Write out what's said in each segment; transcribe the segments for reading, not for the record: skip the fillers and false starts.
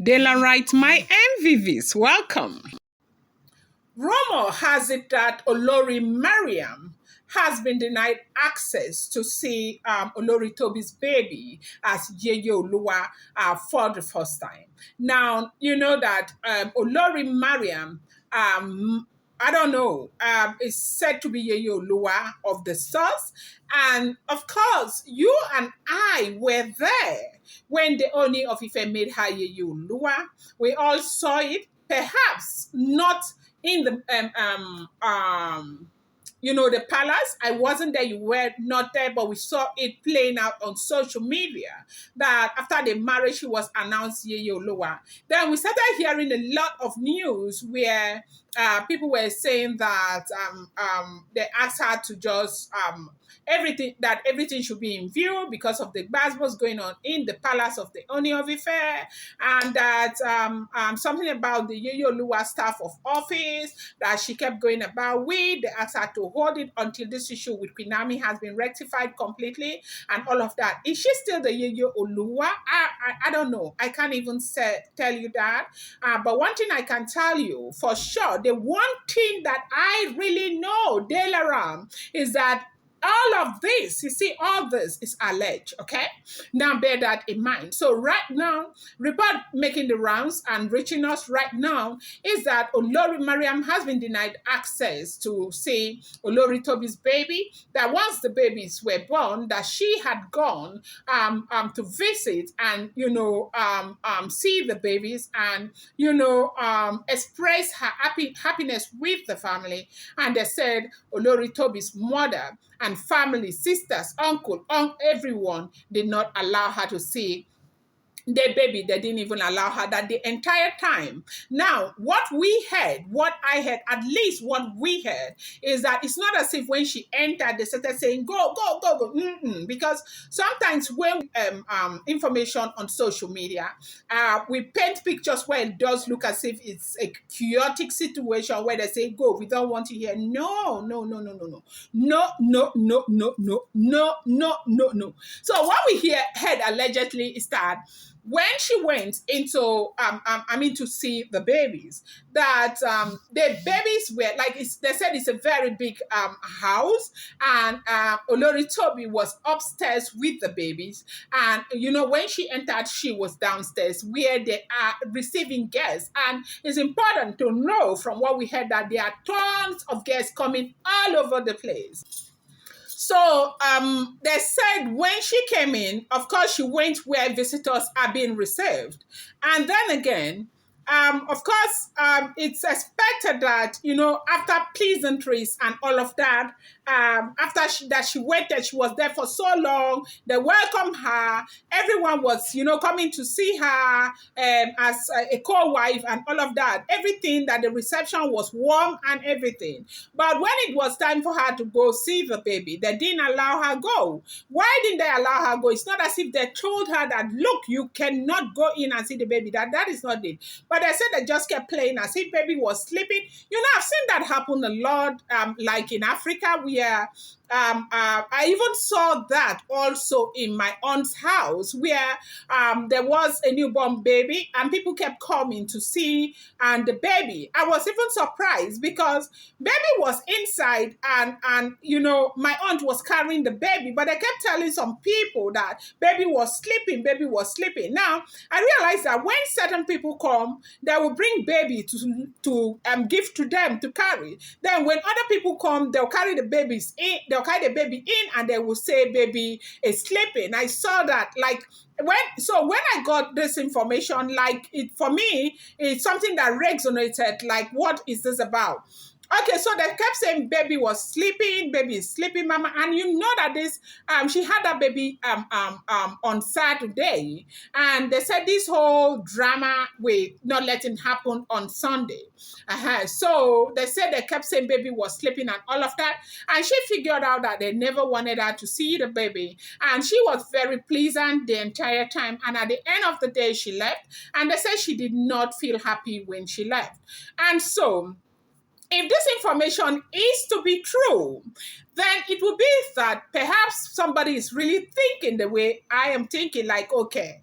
Daylight, my MVVs, welcome. Rumor has it that Olori Mariam has been denied access to see Olori Tobi's baby as Yeye Oluwa for the first time. Now, you know that Olori Mariam, I don't know, is said to be Yeye Oluwa of the source. And of course, you and I were there when the Ooni of Ife made her Yeye Oluwa. We all saw it, perhaps not in the the palace. I wasn't there, you were not there, but we saw it playing out on social media that after the marriage she was announced Yeye Oluwa. Then we started hearing a lot of news where people were saying that they asked her to just everything should be in view because of the was going on in the palace of the Ooni of Ife, and that something about the Yeye Oluwa staff of office that she kept going about with. They asked her to hold it until this issue with Queen Naomi has been rectified completely and all of that. Is she still the Yeye Oluwa? I don't know. I can't even tell you that. But one thing I can tell you for sure, the one thing that I really know, Delaram, is that all of this, you see, all this is alleged, okay? Now bear that in mind. So right now, report making the rounds and reaching us right now is that Olori Mariam has been denied access to see Olori Tobi's baby, that once the babies were born, that she had gone to visit and, see the babies and, express her happiness with the family. And they said Olori Tobi's mother and family, sisters, uncle, everyone did not allow her to see the baby. They didn't even allow her that the entire time. Now, what I heard, at least what we heard, is that it's not as if when she entered, they started saying, go, go, go, go. Because sometimes when information on social media, we paint pictures where it does look as if it's a chaotic situation where they say, go, we don't want you here. No, no, no, no, no, no. No, no, no, no, no, no, no, no, no. So what we heard allegedly is that when she went into to see the babies, that the babies were like, they said it's a very big house, and Olori Tobi was upstairs with the babies, and when she entered, she was downstairs where they are receiving guests. And it's important to know from what we heard that there are tons of guests coming all over the place. So they said when she came in, of course, she went where visitors are being received. And then again, of course, it's expected that, after pleasantries and all of that, after she waited, she was there for so long, they welcomed her, everyone was, coming to see her as a co-wife and all of that, everything, that the reception was warm and everything. But when it was time for her to go see the baby, they didn't allow her go. Why didn't they allow her go? It's not as if they told her that, look, you cannot go in and see the baby. That is not it. But they said they just kept playing as if baby was sleeping. I've seen that happen a lot, like in Africa, where I even saw that also in my aunt's house, where there was a newborn baby and people kept coming to see and the baby. I was even surprised because baby was inside and my aunt was carrying the baby, but I kept telling some people that baby was sleeping. Now I realized that when certain people come, they will bring baby to give to them to carry. Then when other people come, they'll carry the babies in. They'll carry the baby in and they will say baby is sleeping. I saw that when I got this information, for me, it's something that resonated, like, what is this about? Okay, so they kept saying baby was sleeping, baby is sleeping, mama. And you know that this, she had that baby on Saturday. And they said this whole drama with not letting happen on Sunday. So they said they kept saying baby was sleeping and all of that. And she figured out that they never wanted her to see the baby. And she was very pleasant the entire time. And at the end of the day, she left. And they said she did not feel happy when she left. And so, if this information is to be true, then it would be that perhaps somebody is really thinking the way I am thinking, like, okay,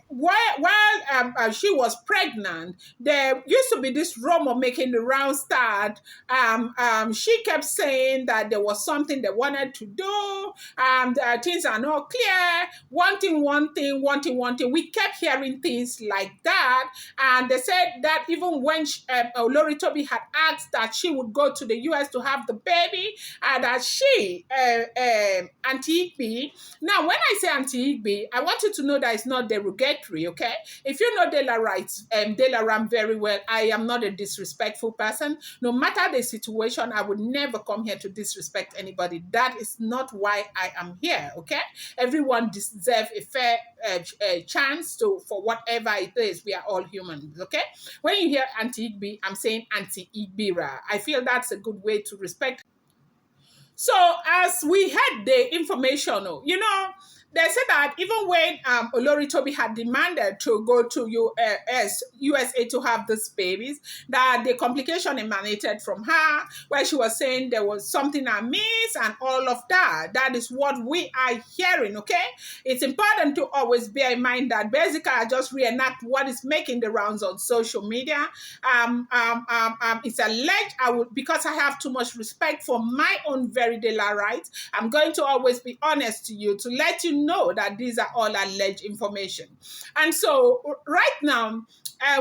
while she was pregnant, there used to be this rumor making the rounds that she kept saying that there was something they wanted to do, things are not clear, one thing. We kept hearing things like that, and they said that even when Olori Tobi had asked that she would go to the US to have the baby, and that Aunty Igbi, now when I say Aunty Igbi, I want you to know that it's not derogatory, okay? If you know Dela Ram very well, I am not a disrespectful person. No matter the situation, I would never come here to disrespect anybody. That is not why I am here, okay? Everyone deserves a fair chance for whatever it is. We are all humans, okay? When you hear Aunty Igbi, I'm saying Aunty Igbira. I feel that's a good way to respect. So as we had the information, they said that even when Olori Tobi had demanded to go to USA to have these babies, that the complication emanated from her, where she was saying there was something amiss and all of that. That is what we are hearing, okay? It's important to always bear in mind that basically I just reenact what is making the rounds on social media. It's alleged, because I have too much respect for my own very daily rights, I'm going to always be honest to you to let you know that these are all alleged information. And so right now,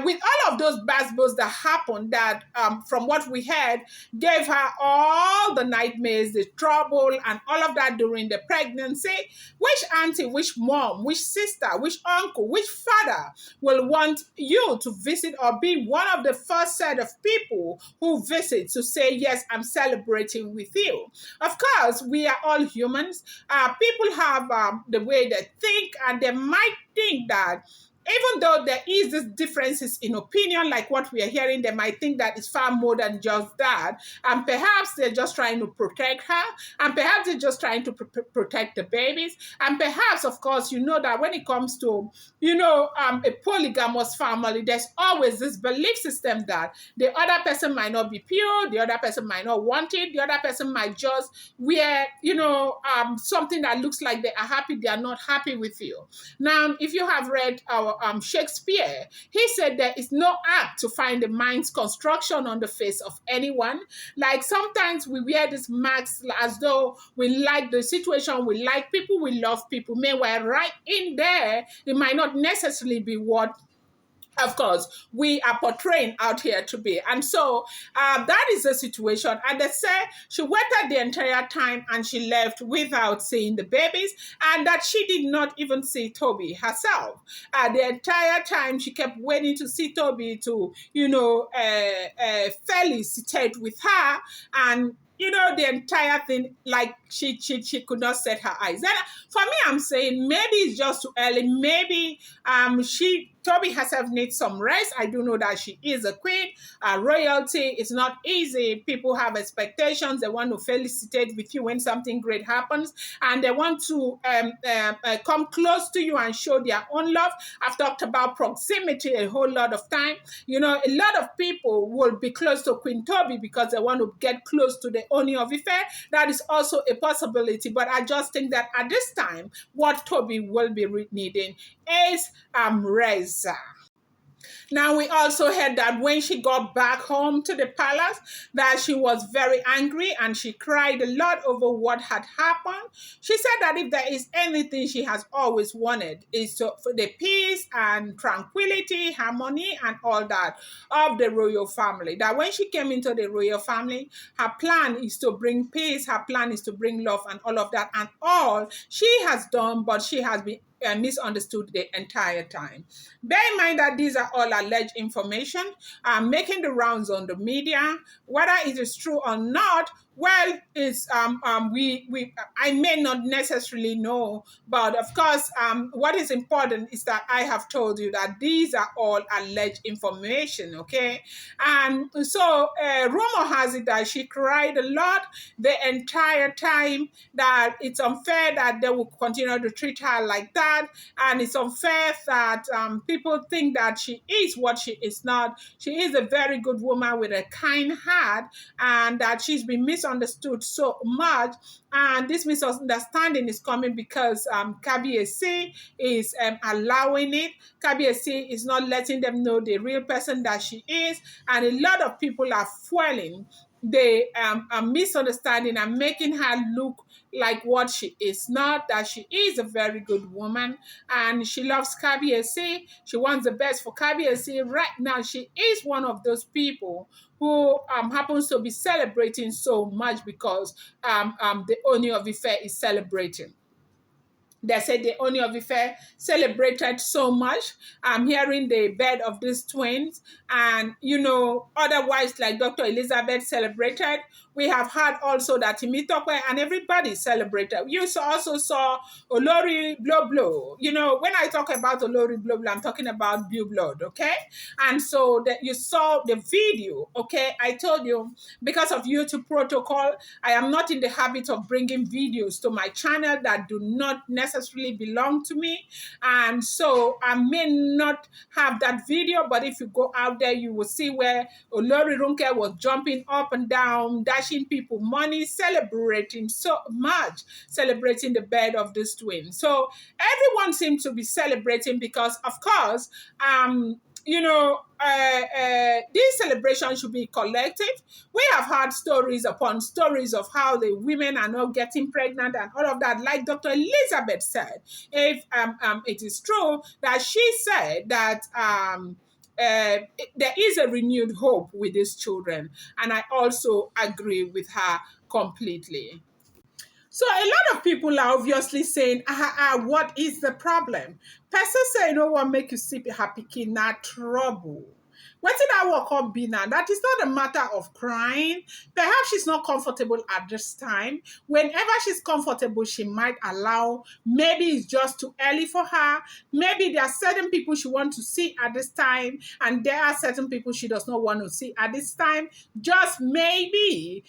with all of those basketballs that happened, that from what we heard, gave her all the nightmares, the trouble, and all of that during the pregnancy. Which auntie, which mom, which sister, which uncle, which father will want you to visit or be one of the first set of people who visit to say, yes, I'm celebrating with you? Of course, we are all humans. People have the way they think, and they might think that even though there is this differences in opinion, like what we are hearing, they might think that it's far more than just that. And perhaps they're just trying to protect her. And perhaps they're just trying to protect the babies. And perhaps, of course, you know that when it comes to, a polygamous family, there's always this belief system that the other person might not be pure, the other person might not want it, the other person might just wear, something that looks like they are happy, they are not happy with you. Now, if you have read our Shakespeare, he said there is no art to find the mind's construction on the face of anyone. Like sometimes we wear these masks as though we like the situation, we like people, we love people. Meanwhile, right in there, it might not necessarily be what, of course, we are portraying out here to be. And so that is the situation. And they say she waited the entire time and she left without seeing the babies, and that she did not even see Tobi herself. The entire time she kept waiting to see Tobi to, felicitate with her. And the entire thing, like she could not set her eyes. And for me, I'm saying maybe it's just too early. Maybe Tobi herself needs some rest. I do know that she is a queen. Royalty is not easy. People have expectations. They want to felicitate with you when something great happens, and they want to come close to you and show their own love. I've talked about proximity a whole lot of time. A lot of people will be close to Queen Tobi because they want to get close to the Ooni of Ife. That is also a possibility. But I just think that at this time, what Tobi will be needing is rest. Now, we also heard that when she got back home to the palace, that she was very angry and she cried a lot over what had happened. She said that if there is anything she has always wanted, is for the peace and tranquility, harmony, and all that of the royal family. That when she came into the royal family, her plan is to bring peace, her plan is to bring love and all of that. And all she has done, but she has been misunderstood the entire time. Bear in mind that these are all alleged information, making the rounds on the media. Whether it is true or not, well, it's I may not necessarily know, but of course, what is important is that I have told you that these are all alleged information, okay? And so, rumor has it that she cried a lot the entire time, that it's unfair that they will continue to treat her like that, and it's unfair that people think that she is what she is not. She is a very good woman with a kind heart, and that she's been misunderstood misunderstood so much, and this misunderstanding is coming because Kabiyesi is allowing it. Kabiyesi is not letting them know the real person that she is, and a lot of people are fueling the misunderstanding and making her look like what she is not, that she is a very good woman and she loves Kabiyesi. She wants the best for Kabiyesi. Right now, she is one of those people who happens to be celebrating so much because the Ooni of Ife is celebrating. They said the Ooni of Ife celebrated so much. I'm hearing the birth of these twins, and otherwise, like Dr. Elizabeth celebrated. We have heard also that Timitokwe and everybody celebrated. You also saw Olori Blow Blow. When I talk about Olori Blow Blow, I'm talking about Blue Blood, okay? And so that you saw the video, okay? I told you, because of YouTube protocol, I am not in the habit of bringing videos to my channel that do not necessarily belong to me. And so I may not have that video, but if you go out there, you will see where Olori Runke was jumping up and down, dashing people money, celebrating so much, celebrating the birth of this twin. So everyone seems to be celebrating because, of course, this celebration should be collective. We have heard stories upon stories of how the women are not getting pregnant and all of that. Like Dr. Elizabeth said, if it is true that she said that there is a renewed hope with these children, and I also agree with her completely. So a lot of people are obviously saying, what is the problem? Person say no one make you see her pikin na trouble. What did I walk up be now? That is not a matter of crying. Perhaps she's not comfortable at this time. Whenever she's comfortable, she might allow. Maybe it's just too early for her. Maybe there are certain people she wants to see at this time, and there are certain people she does not want to see at this time. Just maybe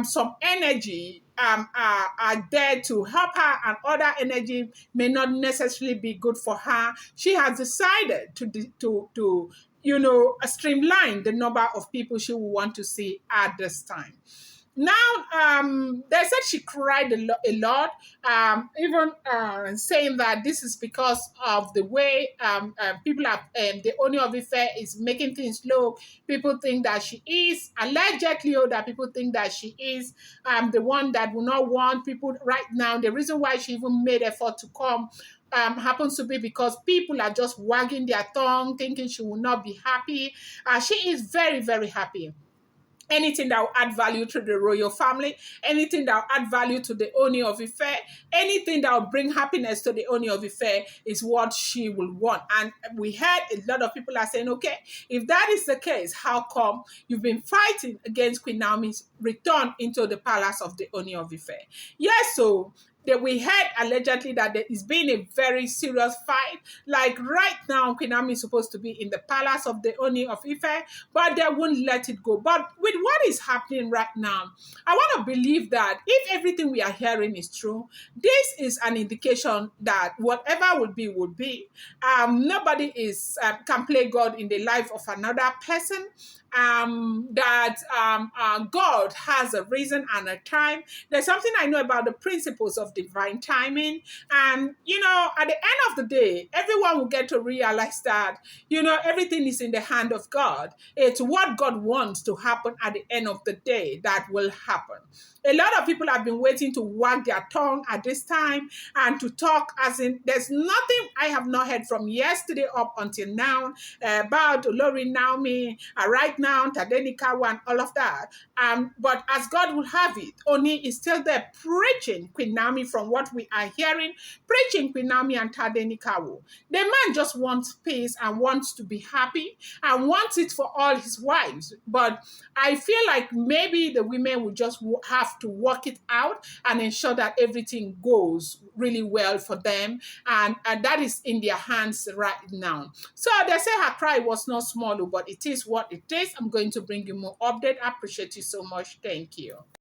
some energy are there to help her, and other energy may not necessarily be good for her. She has decided to streamline the number of people she will want to see at this time. Now, they said she cried a lot, even saying that this is because of the way people are, the Ooni of Ife is making things look. People think that she is, allegedly, or that people think that she is the one that will not want people right now. The reason why she even made effort to come happens to be because people are just wagging their tongue, thinking she will not be happy. She is very, very happy. Anything that will add value to the royal family, anything that will add value to the Ooni of Ife, anything that will bring happiness to the Ooni of Ife is what she will want. And we heard a lot of people are saying, okay, if that is the case, how come you've been fighting against Queen Naomi's return into the palace of the Ooni of Ife? Yes, so that we heard allegedly that there is being a very serious fight. Like right now, Queen Naomi is supposed to be in the palace of the Ooni of Ife, but they won't let it go. But with what is happening right now, I want to believe that if everything we are hearing is true, this is an indication that whatever will be. Nobody is can play God in the life of another person. That God has a reason and a time. There's something I know about the principles of divine timing. And, at the end of the day, everyone will get to realize that, everything is in the hand of God. It's what God wants to happen at the end of the day that will happen. A lot of people have been waiting to wag their tongue at this time and to talk as in there's nothing I have not heard from yesterday up until now about Olori Naomi, right now, Tadenikawa and all of that. But as God will have it, Oni is still there preaching Queen Naomi from what we are hearing, preaching Queen Naomi and Tadenikawa. The man just wants peace and wants to be happy and wants it for all his wives. But I feel like maybe the women will just have to work it out and ensure that everything goes really well for them. And that is in their hands right now. So they say her cry was not small, but it is what it is. I'm going to bring you more update. I appreciate you so much. Thank you.